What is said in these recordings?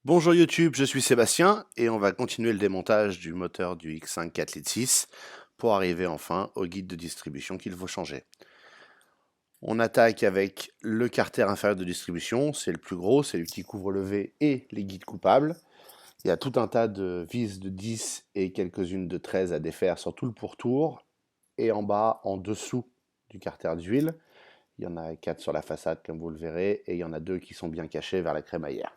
Bonjour YouTube, je suis Sébastien et on va continuer le démontage du moteur du X5 4.6 pour arriver enfin au guide de distribution qu'il faut changer. On attaque avec le carter inférieur de distribution, c'est le plus gros, c'est lui qui couvre le V et les guides coupables. Il y a tout un tas de vis de 10 et quelques-unes de 13 à défaire sur tout le pourtour et en bas, en dessous du carter d'huile. Il y en a 4 sur la façade comme vous le verrez et il y en a 2 qui sont bien cachés vers la crémaillère.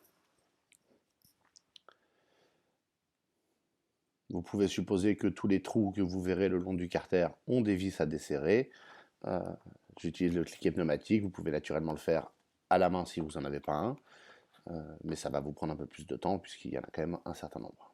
Vous pouvez supposer que tous les trous que vous verrez le long du carter ont des vis à desserrer. Euh, J'utilise le cliquet pneumatique, vous pouvez naturellement le faire à la main si vous n'en avez pas un, mais ça va vous prendre un peu plus de temps puisqu'il y en a quand même un certain nombre.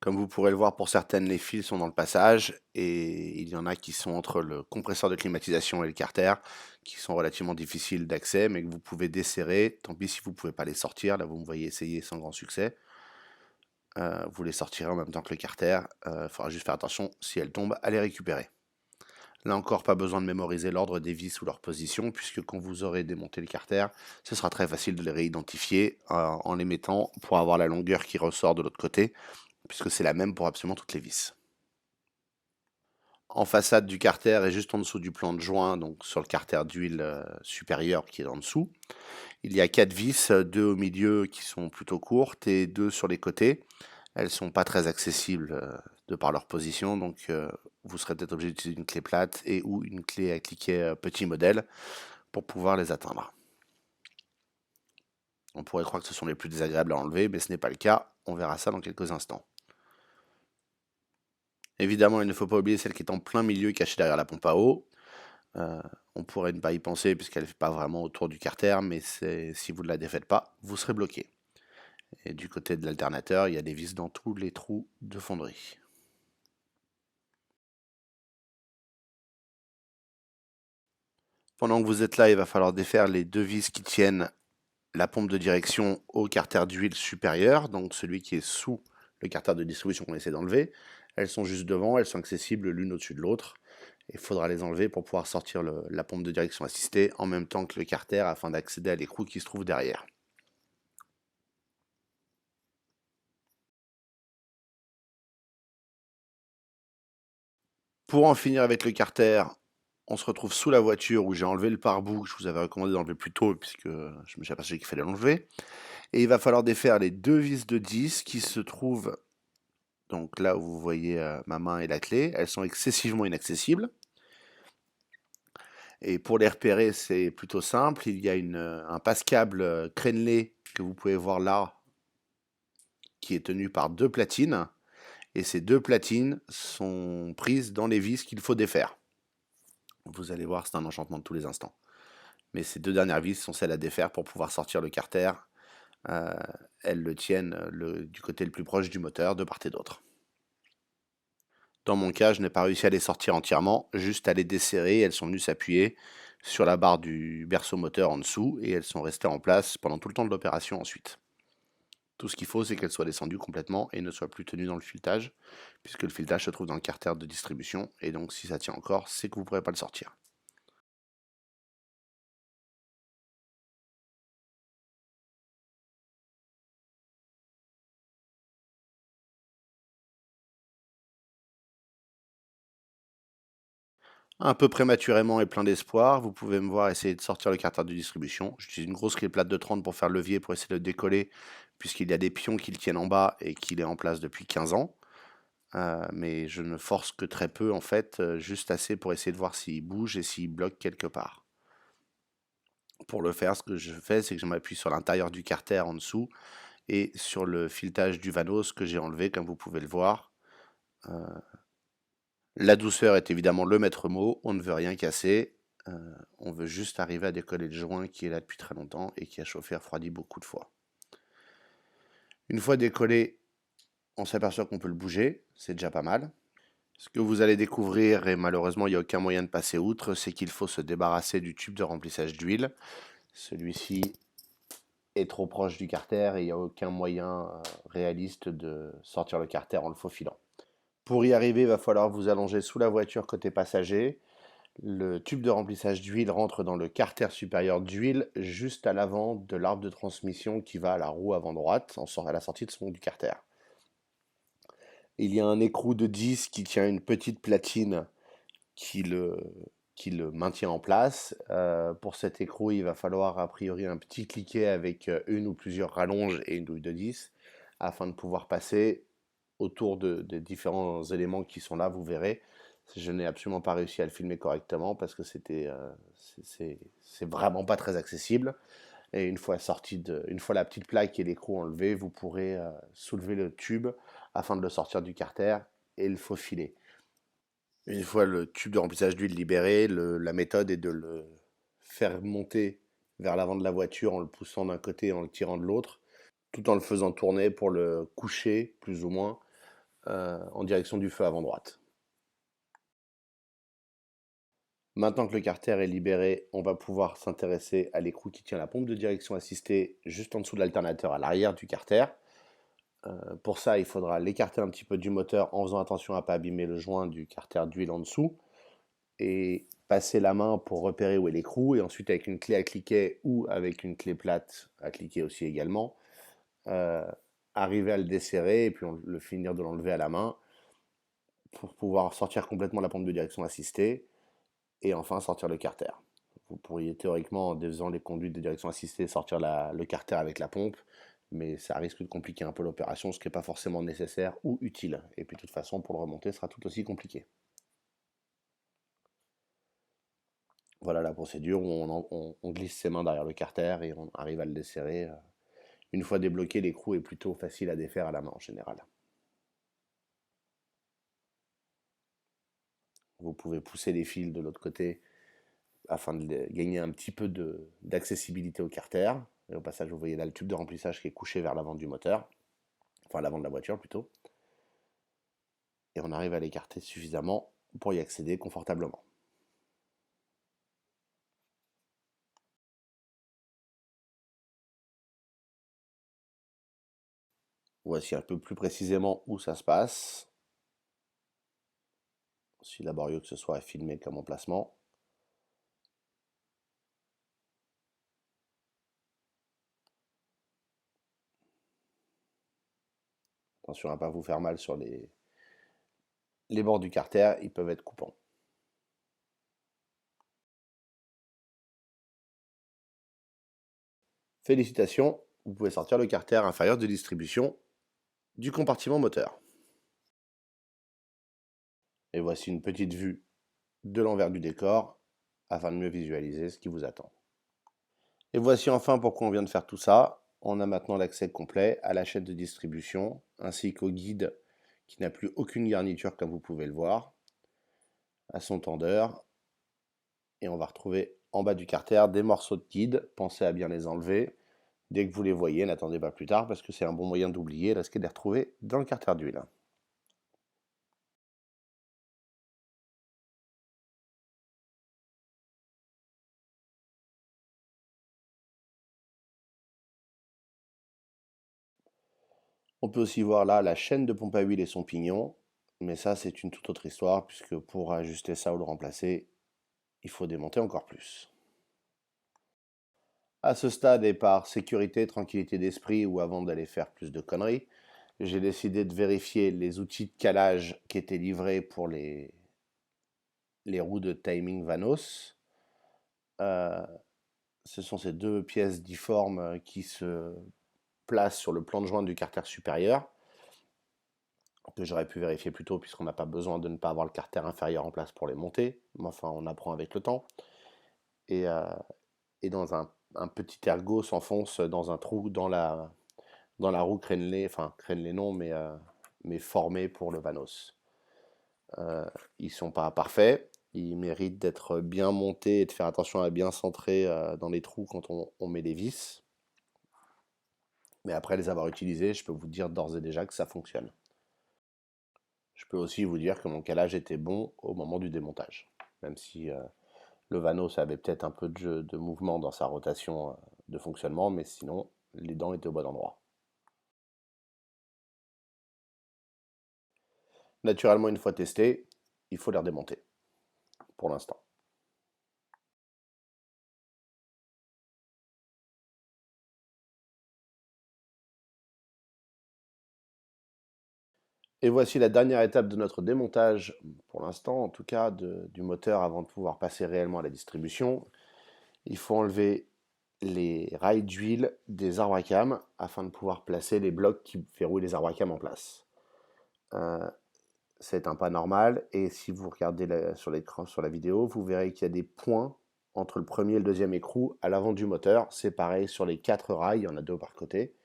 Comme vous pourrez le voir, pour certaines, les fils sont dans le passage et il y en a qui sont entre le compresseur de climatisation et le carter, qui sont relativement difficiles d'accès, mais que vous pouvez desserrer. Tant pis si vous ne pouvez pas les sortir, là vous me voyez essayer sans grand succès. Vous les sortirez en même temps que le carter. Il faudra juste faire attention, si elles tombent, à les récupérer. Là encore, pas besoin de mémoriser l'ordre des vis ou leur position, puisque quand vous aurez démonté le carter, ce sera très facile de les réidentifier en les mettant pour avoir la longueur qui ressort de l'autre côté, puisque c'est la même pour absolument toutes les vis. En façade du carter et juste en dessous du plan de joint, donc sur le carter d'huile supérieur qui est en dessous, il y a 4 vis, 2 au milieu qui sont plutôt courtes et 2 sur les côtés. Elles sont pas très accessibles de par leur position, donc vous serez peut-être obligé d'utiliser une clé plate et ou une clé à cliquet petit modèle pour pouvoir les atteindre. On pourrait croire que ce sont les plus désagréables à enlever, mais ce n'est pas le cas. On verra ça dans quelques instants. Évidemment, il ne faut pas oublier celle qui est en plein milieu, cachée derrière la pompe à eau. On pourrait ne pas y penser puisqu'elle ne fait pas vraiment autour du carter, mais si vous ne la défaites pas, vous serez bloqué. Et du côté de l'alternateur, il y a des vis dans tous les trous de fonderie. Pendant que vous êtes là, il va falloir défaire les 2 vis qui tiennent la pompe de direction au carter d'huile supérieur, donc celui qui est sous le carter de distribution qu'on essaie d'enlever. Elles sont juste devant, elles sont accessibles l'une au-dessus de l'autre. Il faudra les enlever pour pouvoir sortir la pompe de direction assistée en même temps que le carter afin d'accéder à l'écrou qui se trouve derrière. Pour en finir avec le carter, on se retrouve sous la voiture où j'ai enlevé le pare-boue que je vous avais recommandé d'enlever plus tôt puisque je me suis aperçu qu'il fallait l'enlever. Et il va falloir défaire les 2 vis de 10 qui se trouvent donc là où vous voyez ma main et la clé. Elles sont excessivement inaccessibles. Et pour les repérer, c'est plutôt simple. Il y a un passe-câble crénelé que vous pouvez voir là, qui est tenu par 2 platines. Et ces 2 platines sont prises dans les vis qu'il faut défaire. Vous allez voir, c'est un enchantement de tous les instants. Mais ces 2 dernières vis sont celles à défaire pour pouvoir sortir le carter. Elles le tiennent du côté le plus proche du moteur, de part et d'autre. Dans mon cas, je n'ai pas réussi à les sortir entièrement, juste à les desserrer. Elles sont venues s'appuyer sur la barre du berceau moteur en dessous et elles sont restées en place pendant tout le temps de l'opération ensuite. Tout ce qu'il faut, c'est qu'elles soient descendues complètement et ne soient plus tenues dans le filetage, puisque le filetage se trouve dans le carter de distribution, et donc si ça tient encore, c'est que vous ne pourrez pas le sortir. Un peu prématurément et plein d'espoir, vous pouvez me voir essayer de sortir le carter de distribution. J'utilise une grosse clé plate de 30 pour faire le levier pour essayer de le décoller, puisqu'il y a des pions qui le tiennent en bas et qu'il est en place depuis 15 ans. Mais je ne force que très peu en fait, juste assez pour essayer de voir s'il bouge et s'il bloque quelque part. Pour le faire, ce que je fais, c'est que je m'appuie sur l'intérieur du carter en dessous et sur le filetage du vanos que j'ai enlevé, comme vous pouvez le voir. La douceur est évidemment le maître mot, on ne veut rien casser, on veut juste arriver à décoller le joint qui est là depuis très longtemps et qui a chauffé et refroidi beaucoup de fois. Une fois décollé, on s'aperçoit qu'on peut le bouger, c'est déjà pas mal. Ce que vous allez découvrir, et malheureusement il n'y a aucun moyen de passer outre, c'est qu'il faut se débarrasser du tube de remplissage d'huile. Celui-ci est trop proche du carter et il n'y a aucun moyen réaliste de sortir le carter en le faufilant. Pour y arriver, il va falloir vous allonger sous la voiture côté passager. Le tube de remplissage d'huile rentre dans le carter supérieur d'huile juste à l'avant de l'arbre de transmission qui va à la roue avant droite, à la sortie du carter. Il y a un écrou de 10 qui tient une petite platine qui le, qui le maintient en place. Pour cet écrou, il va falloir a priori un petit cliquet avec une ou plusieurs rallonges et une douille de 10 afin de pouvoir passer autour des différents éléments qui sont là, vous verrez. Je n'ai absolument pas réussi à le filmer correctement parce que c'est vraiment pas très accessible. Et une fois la petite plaque et l'écrou enlevé, vous pourrez soulever le tube afin de le sortir du carter et le faufiler. Une fois le tube de remplissage d'huile libéré, la méthode est de le faire monter vers l'avant de la voiture en le poussant d'un côté et en le tirant de l'autre, tout en le faisant tourner pour le coucher, plus ou moins, en direction du feu avant droite. Maintenant que le carter est libéré, on va pouvoir s'intéresser à l'écrou qui tient la pompe de direction assistée juste en dessous de l'alternateur à l'arrière du carter. Pour ça, il faudra l'écarter un petit peu du moteur en faisant attention à ne pas abîmer le joint du carter d'huile en dessous et passer la main pour repérer où est l'écrou et ensuite avec une clé à cliquer ou avec une clé plate à cliquer aussi également, arriver à le desserrer et puis le finir de l'enlever à la main pour pouvoir sortir complètement la pompe de direction assistée et enfin sortir le carter. Vous pourriez théoriquement, en faisant les conduites de direction assistée, sortir le carter avec la pompe, mais ça risque de compliquer un peu l'opération, ce qui n'est pas forcément nécessaire ou utile. Et puis de toute façon, pour le remonter, ce sera tout aussi compliqué. Voilà la procédure où on glisse ses mains derrière le carter et on arrive à le desserrer. Une fois débloqué, l'écrou est plutôt facile à défaire à la main en général. Vous pouvez pousser les fils de l'autre côté afin de gagner un petit peu d'accessibilité au carter. Et au passage, vous voyez là le tube de remplissage qui est couché vers l'avant du moteur, enfin l'avant de la voiture plutôt. Et on arrive à l'écarter suffisamment pour y accéder confortablement. Voici un peu plus précisément où ça se passe. Aussi laborieux que ce soit à filmer comme emplacement. Attention à ne pas vous faire mal sur les bords du carter, ils peuvent être coupants. Félicitations, vous pouvez sortir le carter inférieur de distribution du compartiment moteur. Et voici une petite vue de l'envers du décor afin de mieux visualiser ce qui vous attend. Et voici enfin pourquoi on vient de faire tout ça. On a maintenant l'accès complet à la chaîne de distribution ainsi qu'au guide qui n'a plus aucune garniture comme vous pouvez le voir, à son tendeur. Et on va retrouver en bas du carter des morceaux de guide. Pensez à bien les enlever. Dès que vous les voyez, n'attendez pas plus tard parce que c'est un bon moyen d'oublier et risquer de les retrouver dans le carter d'huile. On peut aussi voir là la chaîne de pompe à huile et son pignon, mais ça c'est une toute autre histoire puisque pour ajuster ça ou le remplacer, il faut démonter encore plus. À ce stade et par sécurité, tranquillité d'esprit ou avant d'aller faire plus de conneries, j'ai décidé de vérifier les outils de calage qui étaient livrés pour les roues de timing Vanos. Ce sont ces deux pièces difformes qui se placent sur le plan de joint du carter supérieur, que j'aurais pu vérifier plus tôt puisqu'on n'a pas besoin de ne pas avoir le carter inférieur en place pour les monter, mais enfin on apprend avec le temps. Et dans un petit ergot s'enfonce dans un trou dans la roue crénelée, enfin crénelée non, mais formée pour le Vanos. Ils sont pas parfaits, ils méritent d'être bien montés et de faire attention à bien centrer dans les trous quand on met les vis. Mais après les avoir utilisés, je peux vous dire d'ores et déjà que ça fonctionne. Je peux aussi vous dire que mon calage était bon au moment du démontage, même si le Vanos avait peut-être un peu de mouvement dans sa rotation de fonctionnement, mais sinon les dents étaient au bon endroit. Naturellement, une fois testé, il faut les redémonter, pour l'instant. Et voici la dernière étape de notre démontage, pour l'instant en tout cas, du moteur avant de pouvoir passer réellement à la distribution. Il faut enlever les rails d'huile des arbres à cam afin de pouvoir placer les blocs qui verrouillent les arbres à cam en place. C'est un pas normal et si vous regardez sur l'écran, sur la vidéo, vous verrez qu'il y a des points entre le premier et le deuxième écrou à l'avant du moteur. C'est pareil sur les 4 rails, il y en a 2 par côté.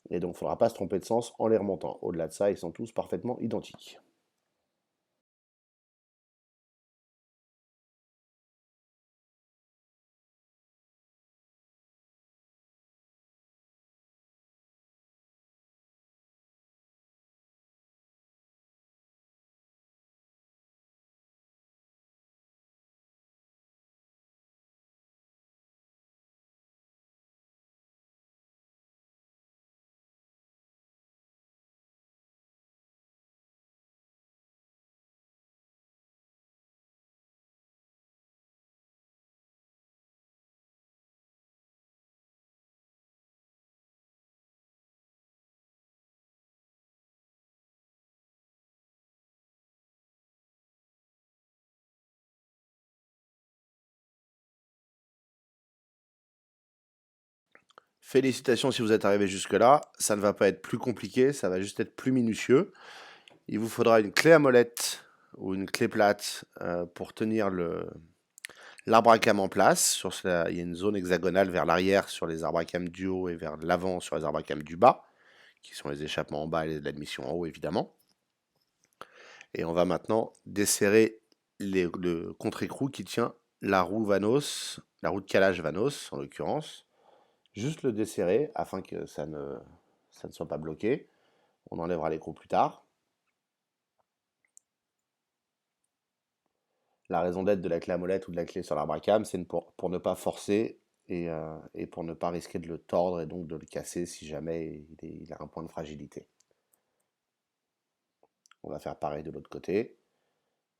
Et donc il ne faudra pas se tromper de sens en les remontant. Au-delà de ça, ils sont tous parfaitement identiques. Félicitations si vous êtes arrivé jusque-là. Ça ne va pas être plus compliqué, ça va juste être plus minutieux. Il vous faudra une clé à molette ou une clé plate pour tenir l'arbre à cam en place. Il y a une zone hexagonale vers l'arrière sur les arbres à cam du haut et vers l'avant sur les arbres à cam du bas, qui sont les échappements en bas et l'admission en haut évidemment. Et on va maintenant desserrer le contre-écrou qui tient la roue Vanos, la roue de calage Vanos en l'occurrence. Juste le desserrer afin que ça ne soit pas bloqué. On enlèvera l'écrou plus tard. La raison d'être de la clé à molette ou de la clé sur l'arbre à cam, c'est pour ne pas forcer et pour ne pas risquer de le tordre et donc de le casser si jamais il a un point de fragilité. On va faire pareil de l'autre côté.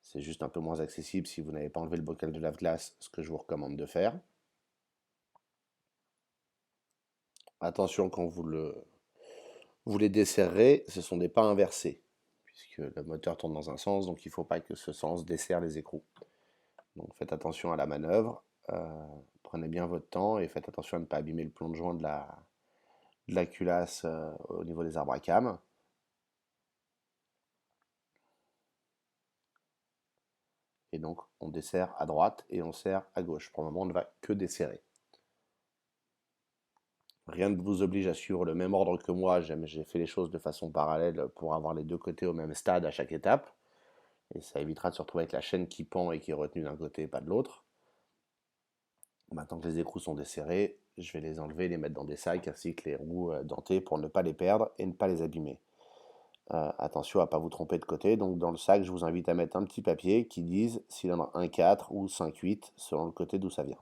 C'est juste un peu moins accessible si vous n'avez pas enlevé le bocal de lave-glace, ce que je vous recommande de faire. Attention quand vous les desserrez, ce sont des pas inversés, puisque le moteur tourne dans un sens, donc il ne faut pas que ce sens desserre les écrous. Donc faites attention à la manœuvre, prenez bien votre temps et faites attention à ne pas abîmer le plomb de joint de la culasse au niveau des arbres à cam. Et donc on dessert à droite et on serre à gauche. Pour le moment on ne va que desserrer. Rien ne vous oblige à suivre le même ordre que moi, j'ai fait les choses de façon parallèle pour avoir les deux côtés au même stade à chaque étape. Et ça évitera de se retrouver avec la chaîne qui pend et qui est retenue d'un côté et pas de l'autre. Maintenant que les écrous sont desserrés, je vais les enlever et les mettre dans des sacs ainsi que les roues dentées pour ne pas les perdre et ne pas les abîmer. Attention à ne pas vous tromper de côté, donc dans le sac je vous invite à mettre un petit papier qui dise s'il y en a 1,4 ou 5,8 selon le côté d'où ça vient.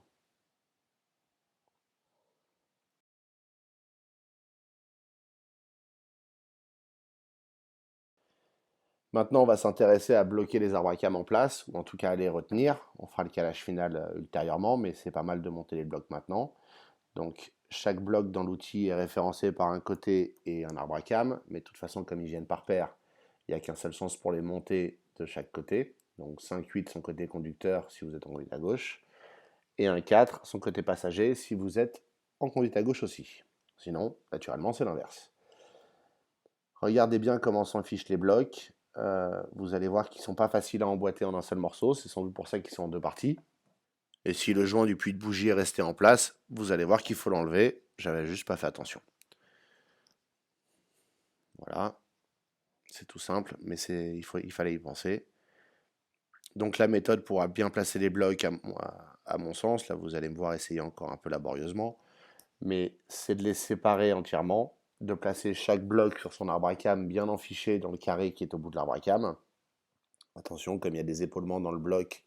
Maintenant on va s'intéresser à bloquer les arbres à cam en place, ou en tout cas à les retenir. On fera le calage final ultérieurement, mais c'est pas mal de monter les blocs maintenant. Donc chaque bloc dans l'outil est référencé par un côté et un arbre à cam, mais de toute façon comme ils viennent par paire, il n'y a qu'un seul sens pour les monter de chaque côté. Donc 5,8 son côté conducteur si vous êtes en conduite à gauche, et un 4 son côté passager si vous êtes en conduite à gauche aussi. Sinon, naturellement, c'est l'inverse. Regardez bien comment s'enfichent les blocs. Vous allez voir qu'ils ne sont pas faciles à emboîter en un seul morceau, c'est sans doute pour ça qu'ils sont en deux parties. Et si le joint du puits de bougie est resté en place, vous allez voir qu'il faut l'enlever. J'avais juste pas fait attention. Voilà, c'est tout simple, mais il fallait y penser. Donc la méthode pour bien placer les blocs, à mon sens, là vous allez me voir essayer encore un peu laborieusement, mais c'est de les séparer entièrement, de placer chaque bloc sur son arbre à cam bien enfiché dans le carré qui est au bout de l'arbre à cam. Attention, comme il y a des épaulements dans le bloc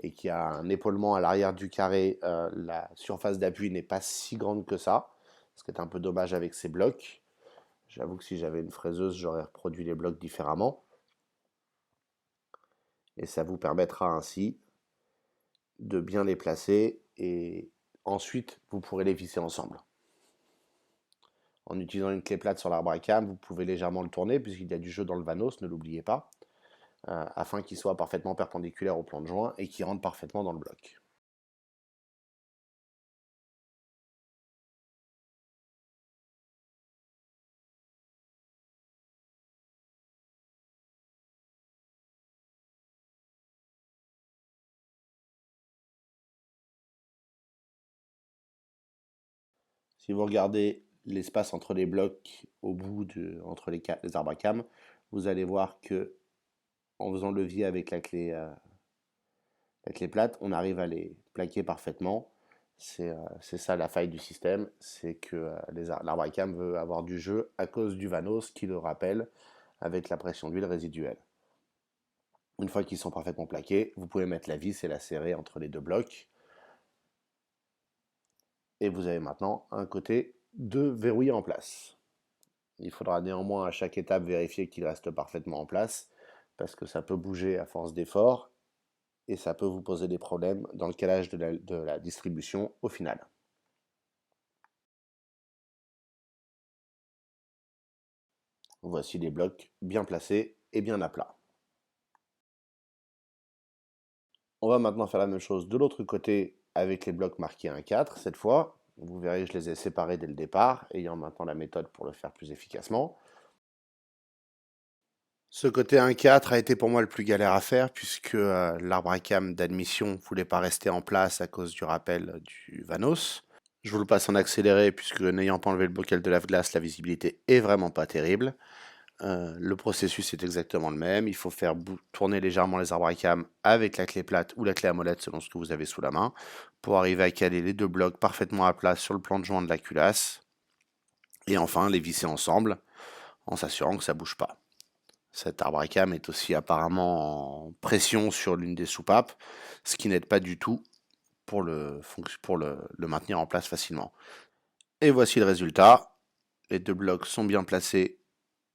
et qu'il y a un épaulement à l'arrière du carré, la surface d'appui n'est pas si grande que ça. ce qui est un peu dommage avec ces blocs. J'avoue que si j'avais une fraiseuse, j'aurais reproduit les blocs différemment. Et ça vous permettra ainsi de bien les placer et ensuite vous pourrez les visser ensemble. En utilisant une clé plate sur l'arbre à cam, vous pouvez légèrement le tourner puisqu'il y a du jeu dans le Vanos, ne l'oubliez pas, afin qu'il soit parfaitement perpendiculaire au plan de joint et qu'il rentre parfaitement dans le bloc. Si vous regardez l'espace entre les blocs au bout entre les arbres à cam, vous allez voir que en faisant levier avec la clé plate, on arrive à les plaquer parfaitement. C'est ça la faille du système, c'est que l'arbre à cam veut avoir du jeu à cause du Vanos qui le rappelle avec la pression d'huile résiduelle. Une fois qu'ils sont parfaitement plaqués, vous pouvez mettre la vis et la serrer entre les deux blocs. Et vous avez maintenant un côté de verrouillé en place. Il faudra néanmoins à chaque étape vérifier qu'il reste parfaitement en place, parce que ça peut bouger à force d'effort, et ça peut vous poser des problèmes dans le calage de la distribution au final. Voici les blocs bien placés et bien à plat. On va maintenant faire la même chose de l'autre côté avec les blocs marqués 1,4 cette fois. Vous verrez, je les ai séparés dès le départ, ayant maintenant la méthode pour le faire plus efficacement. Ce côté 1,4 a été pour moi le plus galère à faire puisque l'arbre à cam d'admission ne voulait pas rester en place à cause du rappel du Vanos. Je vous le passe en accéléré puisque n'ayant pas enlevé le bocal de lave-glace, la visibilité est vraiment pas terrible. Le processus est exactement le même. Il faut faire tourner légèrement les arbres à cam avec la clé plate ou la clé à molette selon ce que vous avez sous la main pour arriver à caler les deux blocs parfaitement à plat sur le plan de joint de la culasse. Et enfin les visser ensemble en s'assurant que ça ne bouge pas. Cet arbre à cam est aussi apparemment en pression sur l'une des soupapes, ce qui n'aide pas du tout pour le maintenir en place facilement. Et voici le résultat. Les deux blocs sont bien placés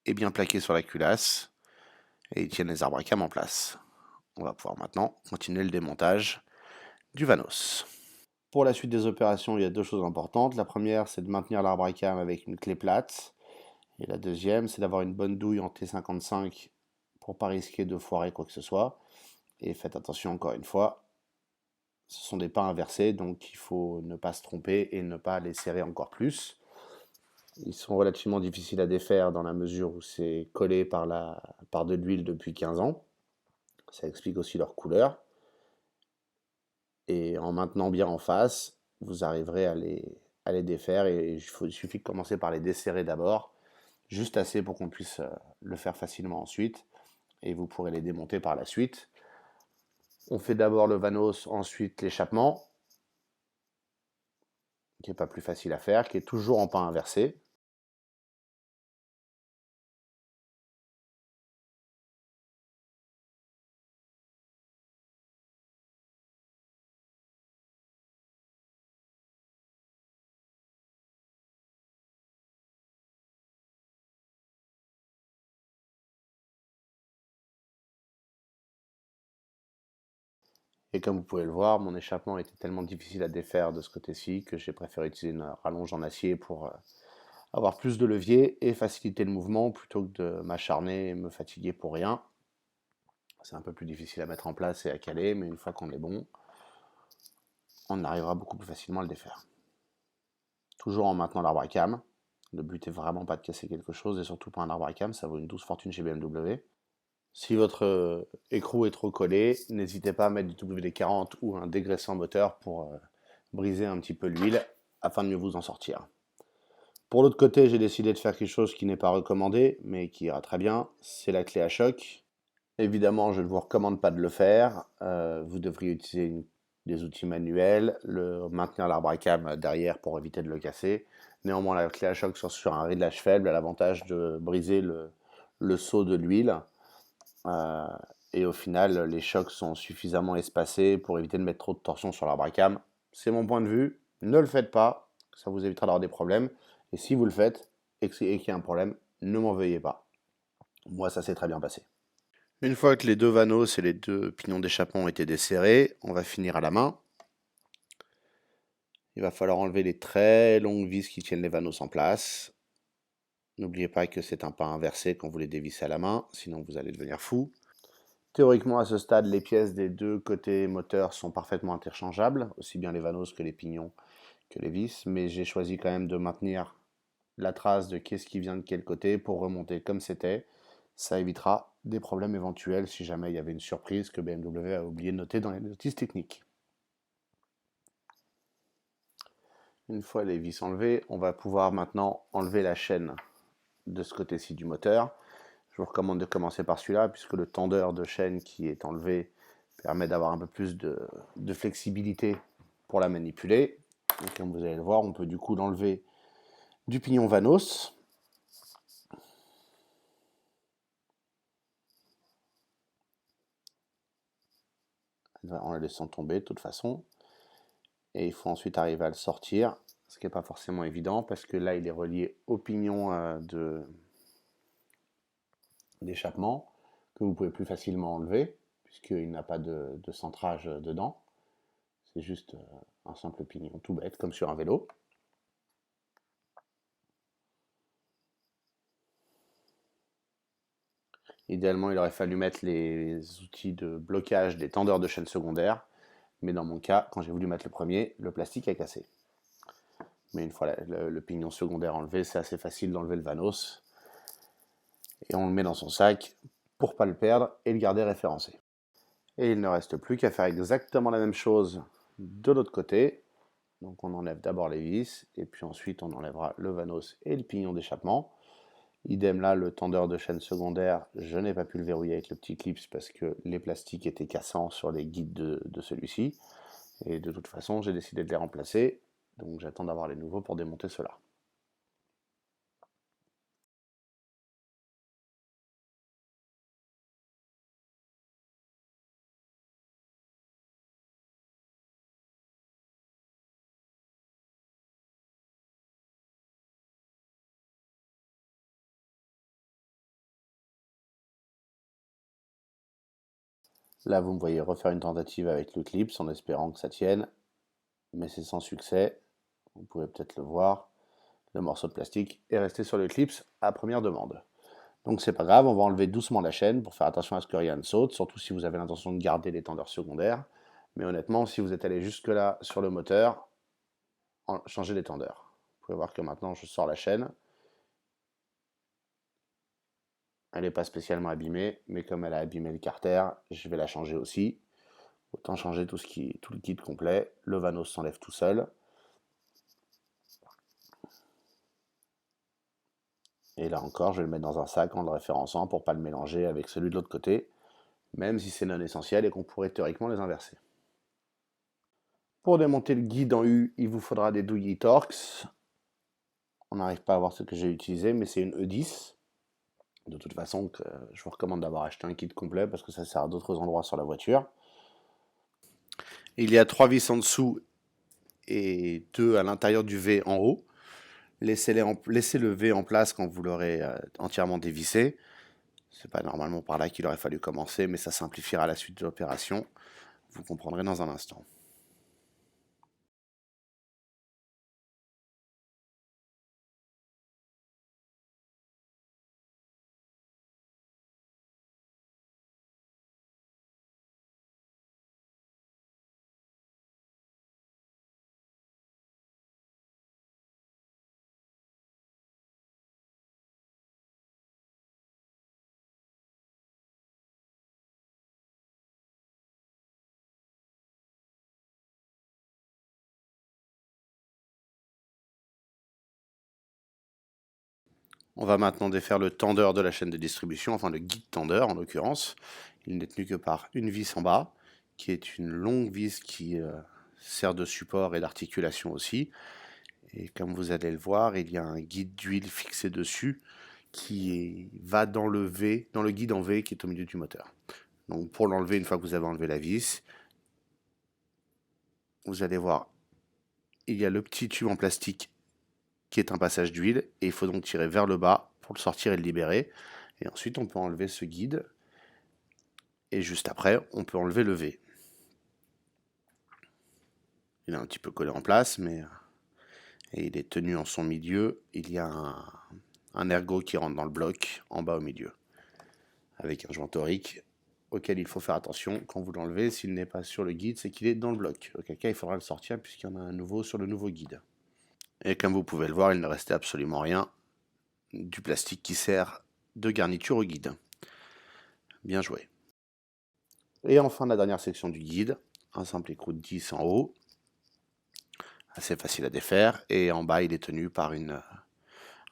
et bien plaqués sur la culasse et ils tiennent les arbres à cam en place. On va pouvoir maintenant continuer le démontage du Vanos. Pour la suite des opérations, il y a deux choses importantes. La première, c'est de maintenir l'arbre à cam avec une clé plate. Et la deuxième, c'est d'avoir une bonne douille en T55 pour ne pas risquer de foirer quoi que ce soit. Et faites attention encore une fois, ce sont des pas inversés, donc il faut ne pas se tromper et ne pas les serrer encore plus. Ils sont relativement difficiles à défaire dans la mesure où c'est collé par de l'huile depuis 15 ans. Ça explique aussi leur couleur. Et en maintenant bien en face, vous arriverez à les défaire. Et il suffit de commencer par les desserrer d'abord, juste assez pour qu'on puisse le faire facilement ensuite. Et vous pourrez les démonter par la suite. On fait d'abord le Vanos, ensuite l'échappement, qui n'est pas plus facile à faire, qui est toujours en pas inversé. Et comme vous pouvez le voir, mon échappement était tellement difficile à défaire de ce côté-ci que j'ai préféré utiliser une rallonge en acier pour avoir plus de levier et faciliter le mouvement plutôt que de m'acharner et me fatiguer pour rien. C'est un peu plus difficile à mettre en place et à caler, mais une fois qu'on est bon, on arrivera beaucoup plus facilement à le défaire. Toujours en maintenant l'arbre à cam. Le but est vraiment pas de casser quelque chose, et surtout pas un arbre à cam, ça vaut une douce fortune chez BMW. Si votre écrou est trop collé, n'hésitez pas à mettre du WD-40 ou un dégraissant moteur pour briser un petit peu l'huile afin de mieux vous en sortir. Pour l'autre côté, j'ai décidé de faire quelque chose qui n'est pas recommandé, mais qui ira très bien, c'est la clé à choc. Évidemment, je ne vous recommande pas de le faire. Vous devriez utiliser des outils manuels, maintenir l'arbre à cam derrière pour éviter de le casser. Néanmoins, la clé à choc sur un réglage faible a l'avantage de briser le seau de l'huile. Et au final, les chocs sont suffisamment espacés pour éviter de mettre trop de torsion sur l'arbre à cam. C'est mon point de vue. Ne le faites pas, ça vous évitera d'avoir des problèmes. Et si vous le faites et qu'il y a un problème, ne m'en veuillez pas. Moi, ça s'est très bien passé. Une fois que les deux vanos et les deux pignons d'échappement ont été desserrés, on va finir à la main. Il va falloir enlever les très longues vis qui tiennent les vanos en place. N'oubliez pas que c'est un pas inversé quand vous les dévissez à la main, sinon vous allez devenir fou. Théoriquement, à ce stade, les pièces des deux côtés moteurs sont parfaitement interchangeables, aussi bien les vanos que les pignons que les vis, mais j'ai choisi quand même de maintenir la trace de qu'est-ce qui vient de quel côté pour remonter comme c'était. Ça évitera des problèmes éventuels si jamais il y avait une surprise que BMW a oublié de noter dans les notices techniques. Une fois les vis enlevées, on va pouvoir maintenant enlever la chaîne de ce côté-ci du moteur. Je vous recommande de commencer par celui-là puisque le tendeur de chaîne qui est enlevé permet d'avoir un peu plus de flexibilité pour la manipuler. Et comme vous allez le voir, on peut du coup l'enlever du pignon Vanos. En la laissant tomber de toute façon. Et il faut ensuite arriver à le sortir, ce qui n'est pas forcément évident parce que là il est relié au pignon d'échappement que vous pouvez plus facilement enlever puisqu'il n'a pas de centrage dedans. C'est juste un simple pignon tout bête comme sur un vélo. Idéalement, il aurait fallu mettre les outils de blocage des tendeurs de chaîne secondaire, mais dans mon cas, quand j'ai voulu mettre le premier, le plastique a cassé. Mais une fois le pignon secondaire enlevé, c'est assez facile d'enlever le Vanos. Et on le met dans son sac pour ne pas le perdre et le garder référencé. Et il ne reste plus qu'à faire exactement la même chose de l'autre côté. Donc on enlève d'abord les vis, et puis ensuite on enlèvera le Vanos et le pignon d'échappement. Idem là, le tendeur de chaîne secondaire, je n'ai pas pu le verrouiller avec le petit clips parce que les plastiques étaient cassants sur les guides de celui-ci. Et de toute façon, j'ai décidé de les remplacer. Donc j'attends d'avoir les nouveaux pour démonter cela. Là, vous me voyez refaire une tentative avec le clips en espérant que ça tienne. Mais c'est sans succès. Vous pouvez peut-être le voir. Le morceau de plastique est resté sur le clips à première demande. Donc c'est pas grave, on va enlever doucement la chaîne pour faire attention à ce que rien ne saute, surtout si vous avez l'intention de garder les tendeurs secondaires. Mais honnêtement, si vous êtes allé jusque-là sur le moteur, changez les tendeurs. Vous pouvez voir que maintenant je sors la chaîne. Elle n'est pas spécialement abîmée, mais comme elle a abîmé le carter, je vais la changer aussi. Autant changer tout le kit complet. Le Vanos s'enlève tout seul. Et là encore, je vais le mettre dans un sac en le référençant pour ne pas le mélanger avec celui de l'autre côté, même si c'est non essentiel et qu'on pourrait théoriquement les inverser. Pour démonter le guide en U, il vous faudra des douilles Torx. On n'arrive pas à voir ce que j'ai utilisé, mais c'est une E10. De toute façon, je vous recommande d'avoir acheté un kit complet parce que ça sert à d'autres endroits sur la voiture. Il y a 3 vis en dessous et 2 à l'intérieur du V en haut. Laissez le V en place quand vous l'aurez entièrement dévissé. C'est pas normalement par là qu'il aurait fallu commencer, mais ça simplifiera la suite de l'opération. Vous comprendrez dans un instant. On va maintenant défaire le tendeur de la chaîne de distribution, enfin le guide tendeur en l'occurrence. Il n'est tenu que par une vis en bas, qui est une longue vis qui sert de support et d'articulation aussi. Et comme vous allez le voir, il y a un guide d'huile fixé dessus va dans le V, dans le guide en V qui est au milieu du moteur. Donc pour l'enlever, une fois que vous avez enlevé la vis, vous allez voir, il y a le petit tube en plastique qui est un passage d'huile, et il faut donc tirer vers le bas pour le sortir et le libérer. Et ensuite, on peut enlever ce guide, et juste après, on peut enlever le V. Il est un petit peu collé en place, mais et il est tenu en son milieu. Il y a un ergot qui rentre dans le bloc en bas au milieu, avec un joint torique auquel il faut faire attention quand vous l'enlevez. S'il n'est pas sur le guide, c'est qu'il est dans le bloc. Auquel cas, il faudra le sortir puisqu'il y en a un nouveau sur le nouveau guide. Et comme vous pouvez le voir, il ne restait absolument rien du plastique qui sert de garniture au guide. Bien joué. Et enfin, la dernière section du guide, un simple écrou de 10 en haut, assez facile à défaire, et en bas, il est tenu par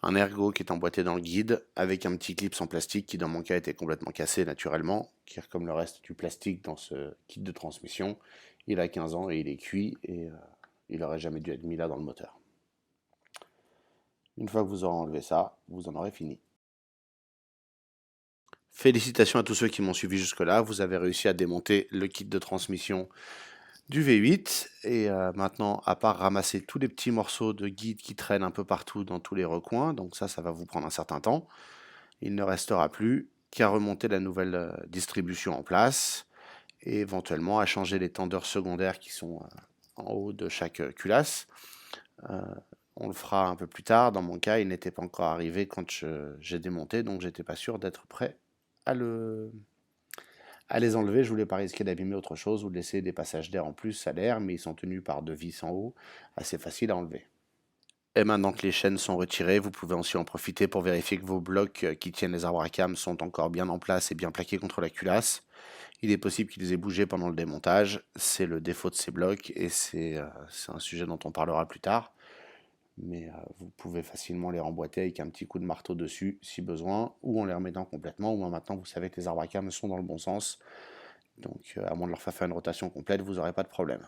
un ergot qui est emboîté dans le guide, avec un petit clip en plastique qui, dans mon cas, était complètement cassé naturellement, car comme le reste du plastique dans ce kit de transmission, il a 15 ans et il est cuit, et il n'aurait jamais dû être mis là dans le moteur. Une fois que vous aurez enlevé ça, vous en aurez fini. Félicitations à tous ceux qui m'ont suivi jusque-là, vous avez réussi à démonter le kit de transmission du V8, et maintenant, à part ramasser tous les petits morceaux de guide qui traînent un peu partout dans tous les recoins, donc ça va vous prendre un certain temps, il ne restera plus qu'à remonter la nouvelle distribution en place, et éventuellement à changer les tendeurs secondaires qui sont en haut de chaque culasse. On le fera un peu plus tard. Dans mon cas, il n'était pas encore arrivé quand j'ai démonté, donc j'étais pas sûr d'être prêt à les enlever. Je voulais pas risquer d'abîmer autre chose ou de laisser des passages d'air en plus à l'air, mais ils sont tenus par 2 vis en haut, assez facile à enlever. Et maintenant que les chaînes sont retirées, vous pouvez aussi en profiter pour vérifier que vos blocs qui tiennent les arbres à cam sont encore bien en place et bien plaqués contre la culasse. Il est possible qu'ils aient bougé pendant le démontage, c'est le défaut de ces blocs et c'est un sujet dont on parlera plus tard. Mais vous pouvez facilement les remboîter avec un petit coup de marteau dessus si besoin, ou en les remettant complètement, ou maintenant vous savez que les arbres à cam sont dans le bon sens, donc à moins de leur faire une rotation complète, vous n'aurez pas de problème.